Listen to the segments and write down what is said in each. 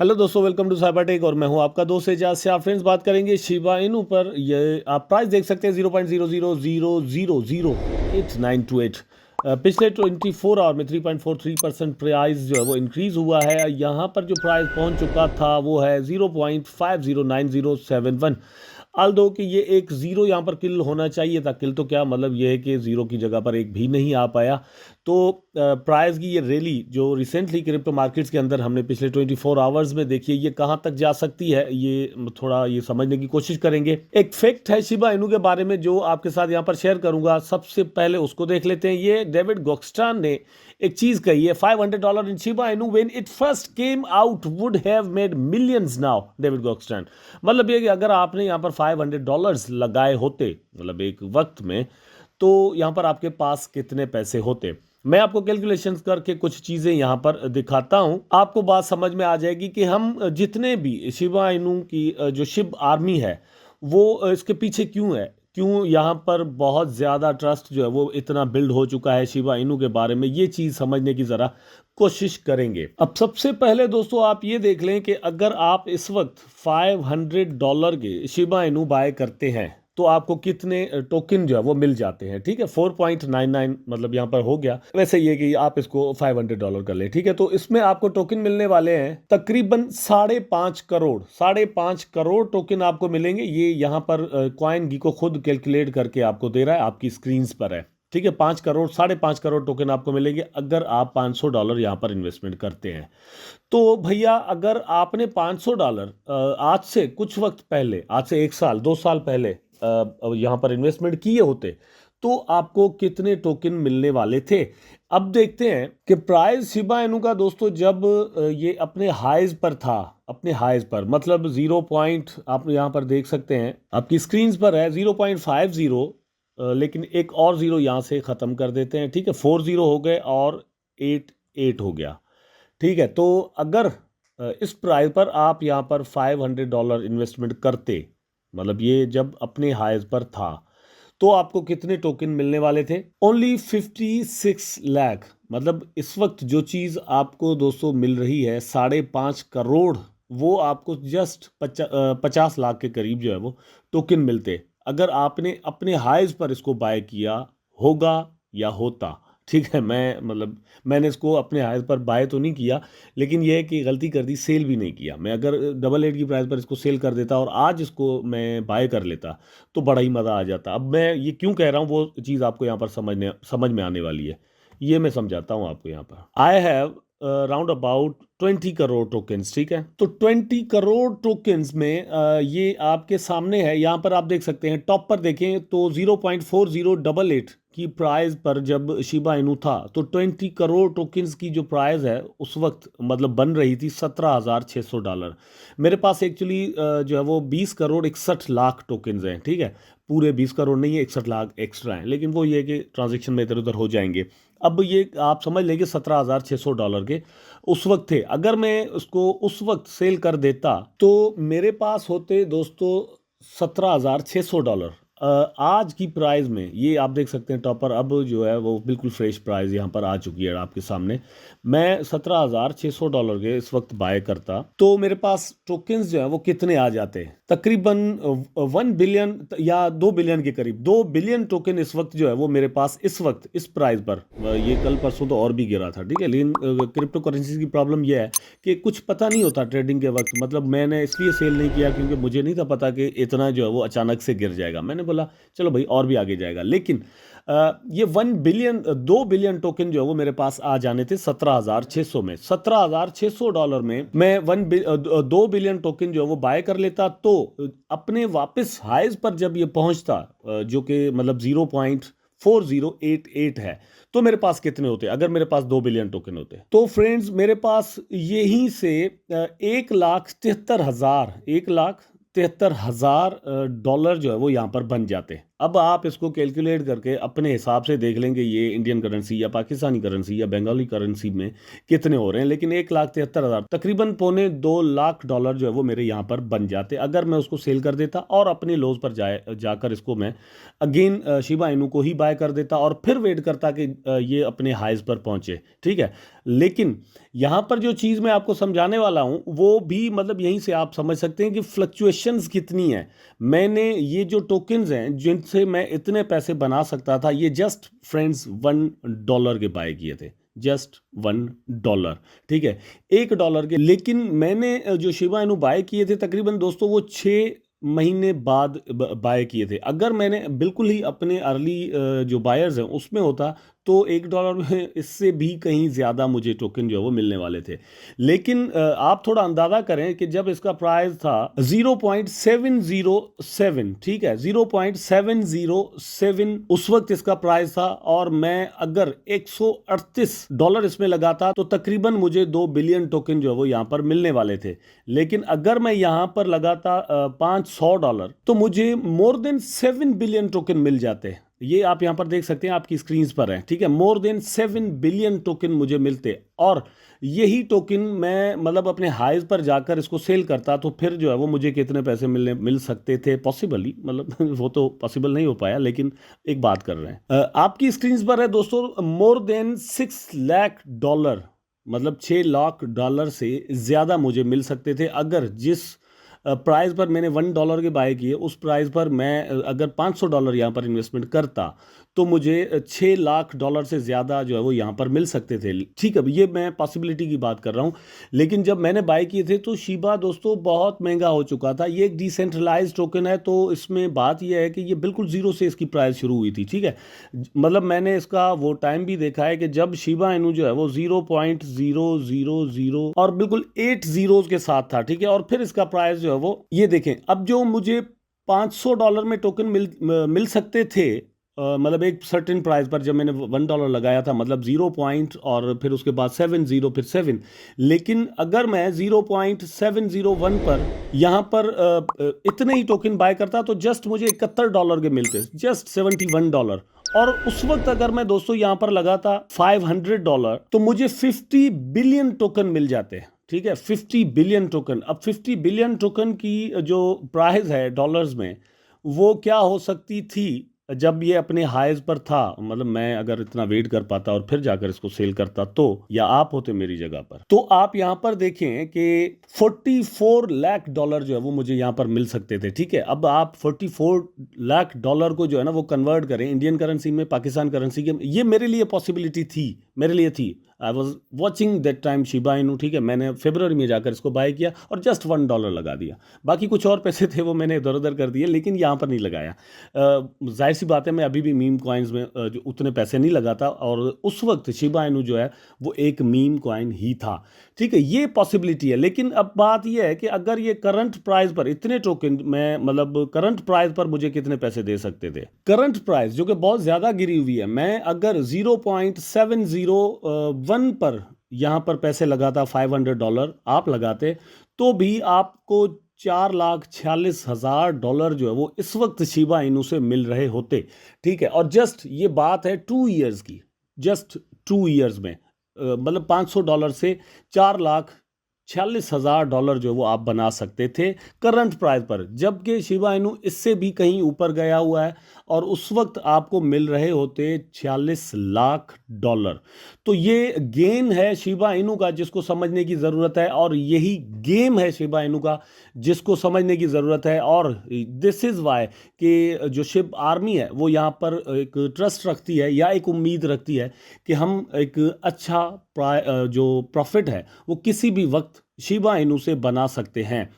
Hello दोस्तों, welcome to cyber tech और मैं हूं आपका दोस्त एजाज से। आप फ्रेंड्स बात करेंगे शिबा इनू पर। ये आप प्राइस देख सकते हैं 0.00000898। पिछले 24 आवर में 3.43% प्राइस जो है वो इंक्रीज हुआ है। यहाँ पर जो प्राइस पहुंच चुका था वो है 0.509071। आल दो कि ये एक ज़ीरो यहाँ पर किल होना चाहिए था। किल तो क्या मतलब, ये है कि ज़ीरो की जगह पर एक भी नहीं आ पाया। तो प्राइस की ये रैली जो रिसेंटली क्रिप्टो मार्केट्स के अंदर हमने पिछले 24 आवर्स में देखी है, ये कहाँ तक जा सकती है, ये थोड़ा ये समझने की कोशिश करेंगे। एक फैक्ट है शिबा इनू के बारे में जो आपके साथ यहाँ पर शेयर करूंगा। सबसे पहले उसको देख लेते हैं। ये डेविड गोक्स्टान ने एक चीज कही है, $500 in Shiba Inu when it first came out would have made millions now. David Gokhshtein मतलब ये कि अगर आपने यहाँ पर $500 लगाए होते, मतलब एक वक्त में, तो यहाँ पर आपके पास कितने पैसे होते। मैं आपको कैलकुलेशंस करके कुछ चीज़ें यहाँ पर दिखाता हूँ, आपको बात समझ में आ जाएगी कि हम जितने भी शिबा इनू की जो शिब आर्मी है वो इसके पीछे क्यों है, क्यों यहाँ पर बहुत ज़्यादा ट्रस्ट जो है वो इतना बिल्ड हो चुका है शिबा इनू के बारे में। ये चीज़ समझने की ज़रा कोशिश करेंगे। अब सबसे पहले दोस्तों आप ये देख लें कि अगर आप इस वक्त $500 के शिबा इनू बाय करते हैं तो आपको कितने टोकन जो है वो मिल जाते हैं। ठीक है, 4.99 मतलब यहाँ पर हो गया। वैसे ये कि आप इसको $500 कर ले, ठीक है। तो इसमें आपको टोकन मिलने वाले हैं तकरीबन 5.5 करोड़। 5.5 करोड़ टोकन आपको मिलेंगे। ये यहाँ पर कॉइन गी को खुद कैलकुलेट करके आपको दे रहा है, आपकी स्क्रीन पर है। ठीक है, 5 करोड़ 5.5 करोड़ टोकन आपको मिलेंगे अगर आप $500 यहाँ पर इन्वेस्टमेंट करते हैं। तो भैया अगर आपने $500 आज से कुछ वक्त पहले, आज से 1 साल 2 साल पहले यहाँ पर इन्वेस्टमेंट किए होते तो आपको कितने टोकन मिलने वाले थे। अब देखते हैं कि प्राइस शिबा इनू का दोस्तों जब ये अपने हाइज पर था, अपने हाइज पर मतलब 0. आप यहाँ पर देख सकते हैं, आपकी स्क्रीन पर है 0.50। लेकिन एक और ज़ीरो यहाँ से ख़त्म कर देते हैं। ठीक है, 4 ज़ीरो हो गए और 8 हो गया। ठीक है, तो अगर इस प्राइस पर आप यहाँ पर $500 इन्वेस्टमेंट करते, मतलब ये जब अपने हाइज पर था, तो आपको कितने टोकन मिलने वाले थे? ओनली 56 लाख। मतलब इस वक्त जो चीज़ आपको दोस्तों मिल रही है 5.5 करोड़, वो आपको जस्ट 50 लाख के करीब जो है वो टोकन मिलते अगर आपने अपने हाइज पर इसको बाय किया होगा या होता। ठीक है, मैं मतलब मैंने इसको अपने हाइज पर बाय तो नहीं किया, लेकिन यह है कि गलती कर दी, सेल भी नहीं किया। मैं अगर 888 की प्राइस पर इसको सेल कर देता और आज इसको मैं बाय कर लेता तो बड़ा ही मज़ा आ जाता। अब मैं ये क्यों कह रहा हूँ वो चीज़ आपको यहाँ पर समझ में आने वाली है। ये मैं समझाता हूँ आपको। यहाँ पर I have round about 20 crore tokens. ठीक है, तो 20 करोड़ टोकन्स में ये आपके सामने है। यहाँ पर आप देख सकते हैं, टॉप पर देखें तो 0.4088 की प्राइस पर जब शिबा इनू था तो 20 करोड़ टोकन्स की जो प्राइस है उस वक्त मतलब बन रही थी $17,600। मेरे पास एक्चुअली जो है वो 20 करोड़ 61 लाख टोकन्स हैं। ठीक है, पूरे 20 करोड़ नहीं है, 61 लाख एक्स्ट्रा हैं, लेकिन वो ये कि ट्रांजेक्शन में इधर उधर हो जाएंगे। अब ये आप समझ लेंगे $17,600 के उस वक्त थे। अगर मैं उसको उस वक्त सेल कर देता तो मेरे पास होते दोस्तों $17,600। आज की प्राइस में ये आप देख सकते हैं टॉपर अब जो है वो बिल्कुल फ्रेश प्राइस यहाँ पर आ चुकी है आपके सामने। मैं $17,600 के इस वक्त बाय करता तो मेरे पास टोकन्स जो है वो कितने आ जाते, तकरीबन 1 बिलियन या 2 बिलियन के करीब। 2 बिलियन टोकन इस वक्त जो है वो मेरे पास इस वक्त इस प्राइस पर, ये कल परसों तो और भी गिरा था। ठीक है, लेकिन क्रिप्टो करेंसी की प्रॉब्लम यह है कि कुछ पता नहीं होता ट्रेडिंग के वक्त। मतलब मैंने इसलिए सेल नहीं किया क्योंकि मुझे नहीं था पता कि इतना जो है वो अचानक से गिर जाएगा। मैंने बोला चलो भाई और भी आगे जाएगा, लेकिन ये 1 बिलियन 2 बिलियन टोकन जो है वो मेरे पास आ जाने थे 17,600 में। $17,600 में मैं 2 बिलियन टोकन जो है वो बाय कर लेता तो अपने वापस हाइज पर जब ये पहुंचता, जो कि मतलब 0.4088 है, तो मेरे पास कितने होते अगर मेरे पास 2 बिलियन टोकन होते। तो फ्रेंड्स मेरे पास यहीं से 1,73,000 $1,73,000 जो है वो यहाँ पर बन जाते अब आप इसको कैलकुलेट करके अपने हिसाब से देख लेंगे ये इंडियन करेंसी या पाकिस्तानी करेंसी या बंगाली करेंसी में कितने हो रहे हैं, लेकिन 1,73,000 तकरीबन $2.25 जो है वो मेरे यहाँ पर बन जाते अगर मैं उसको सेल कर देता और अपने लोज पर जाकर इसको मैं अगेन शिबा इनू को ही बाय कर देता और फिर वेट करता कि ये अपने हाइज पर पहुंचे। ठीक है, लेकिन यहाँ पर जो चीज़ मैं आपको समझाने वाला हूँ वो भी मतलब यहीं से आप समझ सकते हैं कि फ्लक्चुएशंस कितनी है। मैंने ये जो टोकन्स हैं जिनसे मैं इतने पैसे बना सकता था, ये जस्ट फ्रेंड्स $1 के बाय किए थे, जस्ट $1। ठीक है, $1 के, लेकिन मैंने जो शिबा इनू बाय किए थे तकरीबन दोस्तों वो 6 महीने बाद बाय किए थे। अगर मैंने बिल्कुल ही अपने अर्ली जो बायर्स हैं उसमें होता तो $1 में इससे भी कहीं ज़्यादा मुझे टोकन जो है वो मिलने वाले थे। लेकिन आप थोड़ा अंदाज़ा करें कि जब इसका प्राइस था 0.707, ठीक है, 0.707 उस वक्त इसका प्राइस था, और मैं अगर $138 इसमें लगाता तो तकरीबन मुझे 2 बिलियन टोकन जो है वो यहाँ पर मिलने वाले थे। लेकिन अगर मैं यहाँ पर लगाता $500 तो मुझे मोर देन 7 बिलियन टोकन मिल जाते। ये आप यहां पर देख सकते हैं, आपकी स्क्रीन पर है। ठीक है, मोर देन 7 बिलियन टोकन मुझे मिलते, और यही टोकन मैं मतलब अपने हाइज पर जाकर इसको सेल करता तो फिर जो है वो मुझे कितने पैसे मिल सकते थे पॉसिबली, मतलब वो तो पॉसिबल नहीं हो पाया, लेकिन एक बात कर रहे हैं। आपकी स्क्रीन पर है दोस्तों, मोर देन $6 लाख, मतलब $6 लाख से ज़्यादा मुझे मिल सकते थे अगर जिस प्राइस पर मैंने $1 के बाय किए उस प्राइस पर मैं अगर $500 यहाँ पर इन्वेस्टमेंट करता तो मुझे $6 लाख से ज़्यादा जो है वो यहाँ पर मिल सकते थे। ठीक है, ये मैं पॉसिबिलिटी की बात कर रहा हूँ। लेकिन जब मैंने बाय किए थे तो शिबा दोस्तों बहुत महंगा हो चुका था। ये एक डिसेंट्रलाइज टोकन है, तो इसमें बात यह है कि ये बिल्कुल ज़ीरो से इसकी प्राइस शुरू हुई थी। ठीक है, मतलब मैंने इसका वो टाइम भी देखा है कि जब शिबा इनू जो है वो 0.000 और बिल्कुल 8 जीरोस के साथ था। ठीक है, और फिर इसका प्राइस जो है वो ये देखें, अब जो मुझे $500 में टोकन मिल सकते थे, मतलब एक सर्टेन प्राइस पर जब मैंने $1 लगाया था, मतलब 0 पॉइंट और फिर उसके बाद 7 फिर 7, लेकिन अगर मैं 0.701 पर यहाँ पर इतने ही टोकन बाय करता तो जस्ट मुझे $71 के मिलते, जस्ट $71। और उस वक्त अगर मैं दोस्तों यहाँ पर लगाता $500 तो मुझे 50 बिलियन टोकन मिल जाते। ठीक है, 50 बिलियन टोकन। अब 50 बिलियन टोकन की जो प्राइस है डॉलर्स में, वो क्या हो सकती थी जब ये अपने हाइज पर था, मतलब मैं अगर इतना वेट कर पाता और फिर जाकर इसको सेल करता तो, या आप होते मेरी जगह पर, तो आप यहां पर देखें कि $44 लाख जो है वो मुझे यहां पर मिल सकते थे। ठीक है, अब आप $44 लाख को जो है ना वो कन्वर्ट करें इंडियन करेंसी में, पाकिस्तान करेंसी के, ये मेरे लिए पॉसिबिलिटी थी, मेरे लिए थी। I was watching that time Shiba Inu. ठीक है, मैंने फरवरी में जाकर इसको बाय किया और जस्ट $1 लगा दिया। बाकी कुछ और पैसे थे वो मैंने इधर उधर कर दिए, लेकिन यहाँ पर नहीं लगाया। जाहिर सी बात है, मैं अभी भी मीम कॉइन्स में जो उतने पैसे नहीं लगाता, और उस वक्त शिबा इनू जो है वो एक मीम कॉइन ही था। ठीक है, ये पॉसिबिलिटी है। लेकिन अब बात यह है कि अगर ये करंट प्राइस पर इतने टोकन, मैं मतलब करंट प्राइस पर मुझे कितने पैसे दे सकते थे, करंट प्राइस जो कि बहुत ज़्यादा गिरी हुई है, मैं अगर 0.701 पर यहाँ पर पैसे लगाता, $500 आप लगाते, तो भी आपको $4,46,000 जो है वो इस वक्त शिबा इनू से मिल रहे होते। ठीक है, और जस्ट ये बात है 2 ईयर्स की, जस्ट 2 ईयर्स में मतलब $500 से $4,46,000 जो वो आप बना सकते थे करंट प्राइस पर, जबकि शिबा इनू इससे भी कहीं ऊपर गया हुआ है और उस वक्त आपको मिल रहे होते $46 लाख। तो ये गेम है शिबा इनू का जिसको समझने की ज़रूरत है, और यही गेम है शिबा इनू का जिसको समझने की ज़रूरत है। और दिस इज़ वाई कि जो शिब आर्मी है वो यहाँ पर एक ट्रस्ट रखती है या एक उम्मीद रखती है कि हम एक अच्छा जो प्रॉफिट है वो किसी भी वक्त शिबा इनू से बना सकते हैं।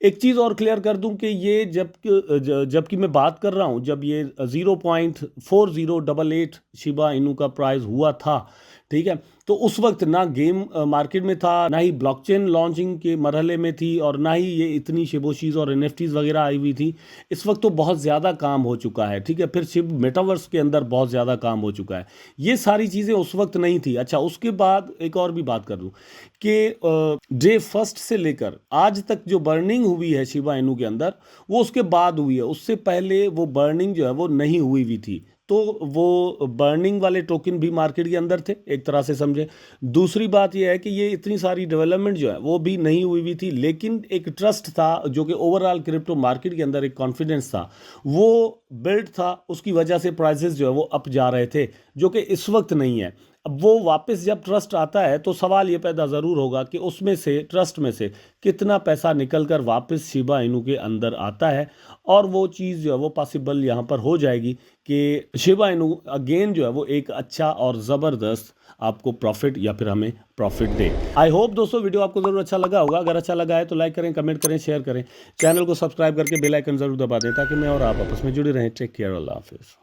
एक चीज़ और क्लियर कर दूं कि ये जबकि मैं बात कर रहा हूं, जब ये 0.4088 शिबा इनू का प्राइस हुआ था, ठीक है। तो उस वक्त ना गेम मार्केट में था, ना ही ब्लॉकचेन लॉन्चिंग के मरहले में थी, और ना ही ये इतनी शिबोशीज और एनएफटीज वगैरह आई हुई थी। इस वक्त तो बहुत ज़्यादा काम हो चुका है, ठीक है। फिर शिब मेटावर्स के अंदर बहुत ज़्यादा काम हो चुका है। ये सारी चीज़ें उस वक्त नहीं थी। अच्छा, उसके बाद एक और भी बात कर लूँ कि डे फर्स्ट से लेकर आज तक जो बर्निंग हुई है शिबा इनू के अंदर, वो उसके बाद हुई है। उससे पहले वो बर्निंग जो है वो नहीं हुई हुई थी। तो वो बर्निंग वाले टोकन भी मार्केट के अंदर थे, एक तरह से समझे। दूसरी बात यह है कि ये इतनी सारी डेवलपमेंट जो है वो भी नहीं हुई हुई थी, लेकिन एक ट्रस्ट था जो कि ओवरऑल क्रिप्टो मार्केट के अंदर एक कॉन्फिडेंस था, वो बिल्ड था। उसकी वजह से प्राइसेस जो है वो अप जा रहे थे, जो कि इस वक्त नहीं है। अब वो वापस जब ट्रस्ट आता है तो सवाल ये पैदा ज़रूर होगा कि उसमें से, ट्रस्ट में से कितना पैसा निकल कर वापस शिबा इनू के अंदर आता है, और वो चीज़ जो है वो पॉसिबल यहाँ पर हो जाएगी कि शिबा इनू अगेन जो है वो एक अच्छा और ज़बरदस्त आपको प्रॉफिट या फिर हमें प्रॉफिट दे। आई होप दोस्तों वीडियो आपको ज़रूर अच्छा लगा होगा। अगर अच्छा लगा है तो लाइक करें, कमेंट करें, शेयर करें, चैनल को सब्सक्राइब करके बेल आइकन ज़रूर दबा दें ताकि मैं और आप आपस में जुड़े रहें। टेक केयर, अल्लाह हाफिज़।